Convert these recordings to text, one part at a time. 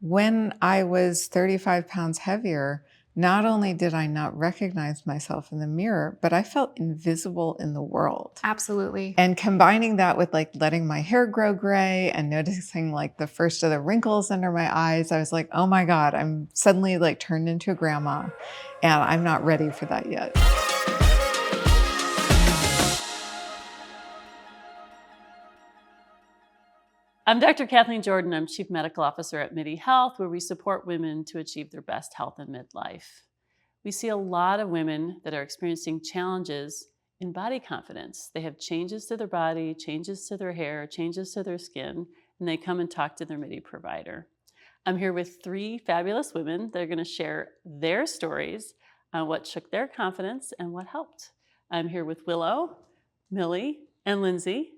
When I was 35 pounds heavier, not only did I not recognize myself in the mirror, but I felt invisible in the world. Absolutely. And combining that with like letting my hair grow gray and noticing like the first of the wrinkles under my eyes, I was like, oh my God, I'm suddenly like turned into a grandma and I'm not ready for that yet. I'm Dr. Kathleen Jordan. I'm Chief Medical Officer at Midi Health, where we support women to achieve their best health in midlife. We see a lot of women that are experiencing challenges in body confidence. They have changes to their body, changes to their hair, changes to their skin, and they come and talk to their Midi provider. I'm here with 3 fabulous women that are going to share their stories on what shook their confidence and what helped. I'm here with Willow, Millie, and Lindsay.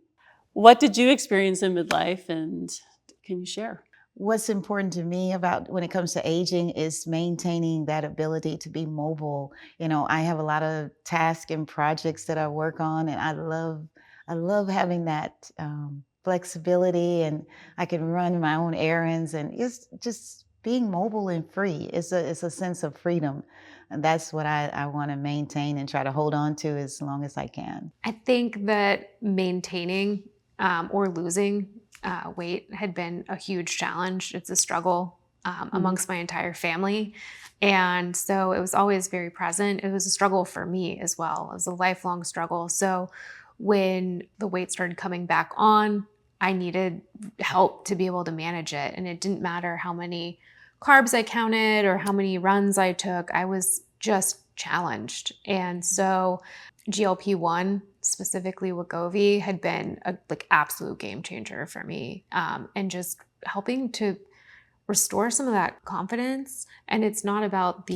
What did you experience in midlife, and can you share? What's important to me about when it comes to aging is maintaining that ability to be mobile. You know, I have a lot of tasks and projects that I work on, and I love having that flexibility, and I can run my own errands, and it's just being mobile and free. It's a sense of freedom. And that's what I want to maintain and try to hold on to as long as I can. I think that maintaining or losing weight had been a huge challenge. It's a struggle amongst my entire family. And so it was always very present. It was a struggle for me as well. It was a lifelong struggle. So when the weight started coming back on, I needed help to be able to manage it. And it didn't matter how many carbs I counted or how many runs I took. I was just challenged. And so GLP-1, specifically Wegovy, had been a absolute game changer for me, and just helping to restore some of that confidence. And it's not about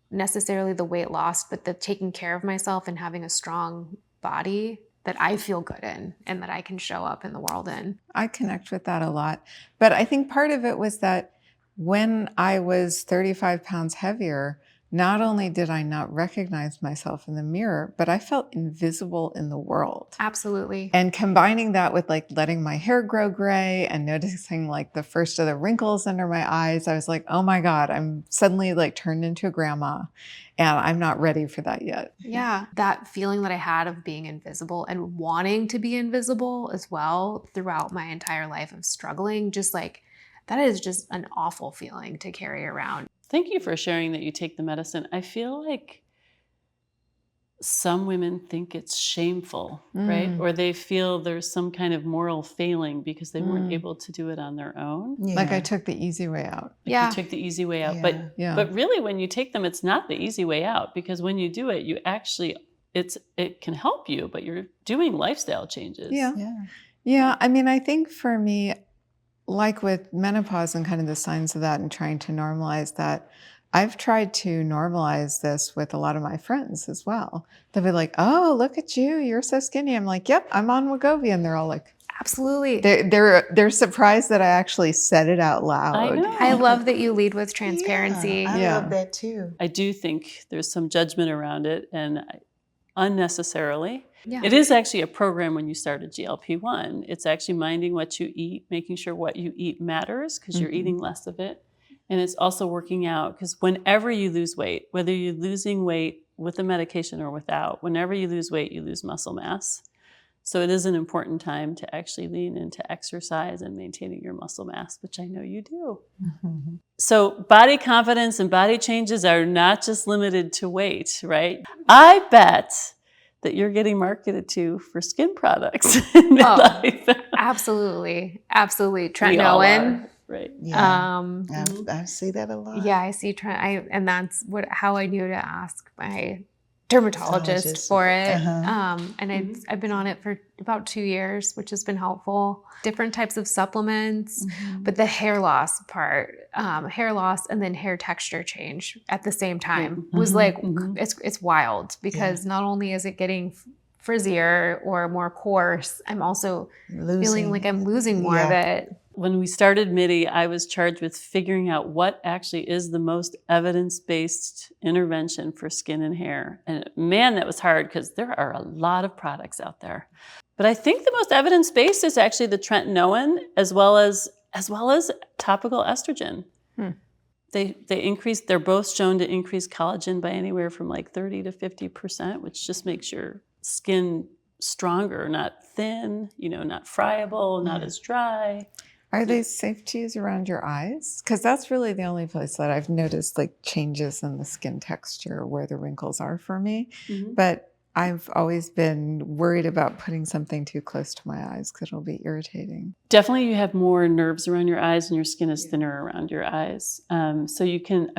necessarily the weight loss, but the taking care of myself and having a strong body that I feel good in and that I can show up in the world in. I connect with that a lot. But I think part of it was that when I was 35 pounds heavier, not only did I not recognize myself in the mirror, but I felt invisible in the world. Absolutely. And combining that with like letting my hair grow gray and noticing like the first of the wrinkles under my eyes, I was like, oh my God, I'm suddenly like turned into a grandma and I'm not ready for that yet. Yeah, that feeling that I had of being invisible and wanting to be invisible as well throughout my entire life of struggling, just like that is just an awful feeling to carry around. Thank you for sharing that you take the medicine. I feel like some women think it's shameful, right? Or they feel there's some kind of moral failing because they weren't able to do it on their own. Yeah. Like I took the easy way out. You took the easy way out. Yeah. But really when you take them, it's not the easy way out, because when you do it, you actually, it can help you, but you're doing lifestyle changes. Yeah. I mean, I think for me, like with menopause and kind of the signs of that and trying to normalize that, I've tried to normalize this with a lot of my friends as well. They'll be like, oh, look at you. You're so skinny. I'm like, yep, I'm on Wegovy. And they're all like, absolutely. They're surprised that I actually said it out loud. I know. I love that you lead with transparency. I love that too. I do think there's some judgment around it, and unnecessarily. Yeah. It is actually a program when you start a GLP-1. It's actually minding what you eat, making sure what you eat matters because you're eating less of it. And it's also working out, because whenever you lose weight, whether you're losing weight with the medication or without, whenever you lose weight, you lose muscle mass. So it is an important time to actually lean into exercise and maintaining your muscle mass, which I know you do. So body confidence and body changes are not just limited to weight, right? I bet that you're getting marketed to for skin products in midlife. Absolutely. Absolutely. We all Tretinoin. are, right. Yeah. I see that a lot. Yeah, I see and that's how I knew to ask my dermatologist for it. And I've been on it for about 2 years, which has been helpful. Different types of supplements, but the hair loss part, hair loss and then hair texture change at the same time was like, it's wild, because not only is it getting frizzier or more coarse, I'm also feeling like I'm losing more of it. When we started Midi, I was charged with figuring out what actually is the most evidence-based intervention for skin and hair. And man, that was hard, because there are a lot of products out there. But I think the most evidence-based is actually the tretinoin, as well as as well as topical estrogen. They increase, they're both shown to increase collagen by anywhere from like 30 to 50%, which just makes your skin stronger, not thin, not friable, not as dry. Are they safe to use around your eyes? Because that's really the only place that I've noticed like changes in the skin texture where the wrinkles are for me. But I've always been worried about putting something too close to my eyes because it'll be irritating. Definitely you have more nerves around your eyes and your skin is thinner around your eyes. So you don't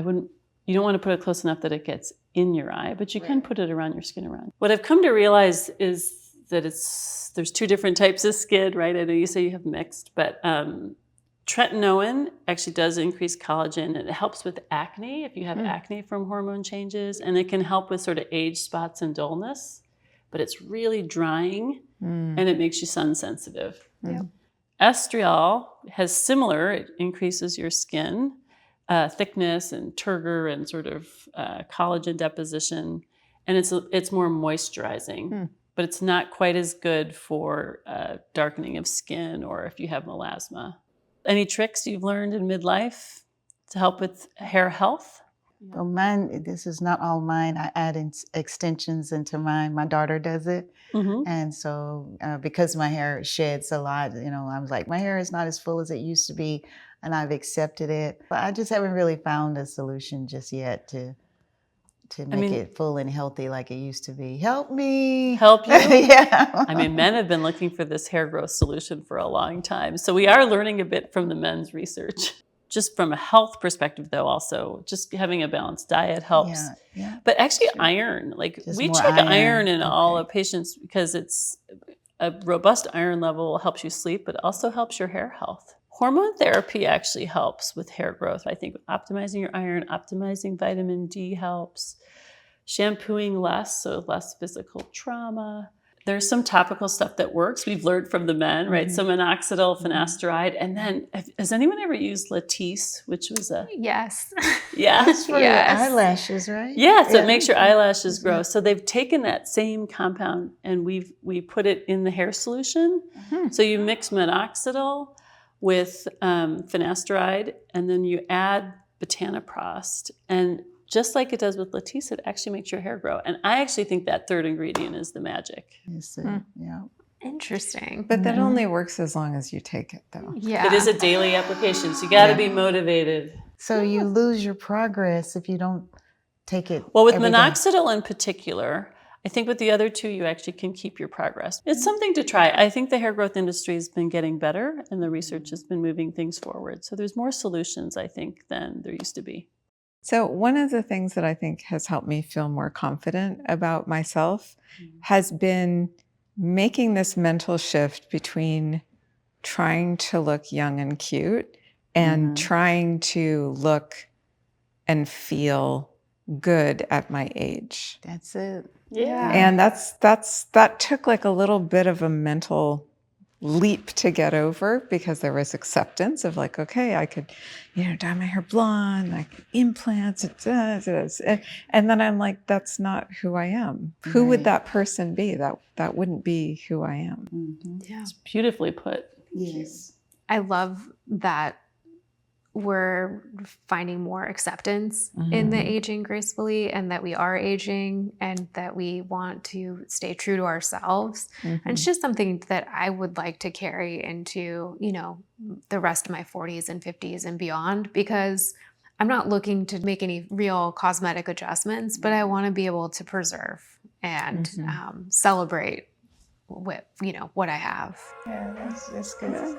want to put it close enough that it gets in your eye, but you can put it around your skin around. What I've come to realize is that there's two different types of skin, right? I know you say you have mixed, but tretinoin actually does increase collagen, and it helps with acne if you have acne from hormone changes, and it can help with sort of age spots and dullness, but it's really drying and it makes you sun sensitive. Estriol has similar, it increases your skin thickness and turgor and sort of collagen deposition, and it's more moisturizing. But it's not quite as good for darkening of skin or if you have melasma. Any tricks you've learned in midlife to help with hair health? Well, mine, this is not all mine. I add extensions into mine. My daughter does it. And so because my hair sheds a lot, I was like, my hair is not as full as it used to be, and I've accepted it. But I just haven't really found a solution just yet to make it full and healthy like it used to be. Help me. Help you? Yeah. I mean, men have been looking for this hair growth solution for a long time. So we are learning a bit from the men's research. Just from a health perspective, though, also, just having a balanced diet helps. But actually iron, just we check iron in all of patients because it's a robust iron level helps you sleep, but also helps your hair health. Hormone therapy actually helps with hair growth. I think optimizing your iron, optimizing vitamin D helps. Shampooing less, so less physical trauma. There's some topical stuff that works. We've learned from the men, right? So Minoxidil, Finasteride. And then, has anyone ever used Latisse, which was Yes. Yeah. It's for your eyelashes, right? Yeah, so it makes your eyelashes grow. So they've taken that same compound and we put it in the hair solution. So you mix Minoxidil with Finasteride, and then you add botanoprost. And just like it does with Latisse, it actually makes your hair grow. And I actually think that third ingredient is the magic. Yeah. Interesting. But that only works as long as you take it, though. Yeah. It is a daily application, so you got to be motivated. So you lose your progress if you don't take it. Well, with every day. Minoxidil in particular, I think with the other two, you actually can keep your progress. It's something to try. I think the hair growth industry has been getting better and the research has been moving things forward. So there's more solutions, I think, than there used to be. So one of the things that I think has helped me feel more confident about myself has been making this mental shift between trying to look young and cute and trying to look and feel good at my age. That's it. Yeah. And that took like a little bit of a mental leap to get over because there was acceptance of like, okay, I could, dye my hair blonde, I could implants, and then I'm like, that's not who I am. Who would that person be? That wouldn't be who I am. Yeah. It's beautifully put. Yes. I love that we're finding more acceptance in the aging gracefully, and that we are aging and that we want to stay true to ourselves. And it's just something that I would like to carry into, the rest of my 40s and 50s and beyond, because I'm not looking to make any real cosmetic adjustments, but I want to be able to preserve and celebrate with, what I have. Yeah, that's good.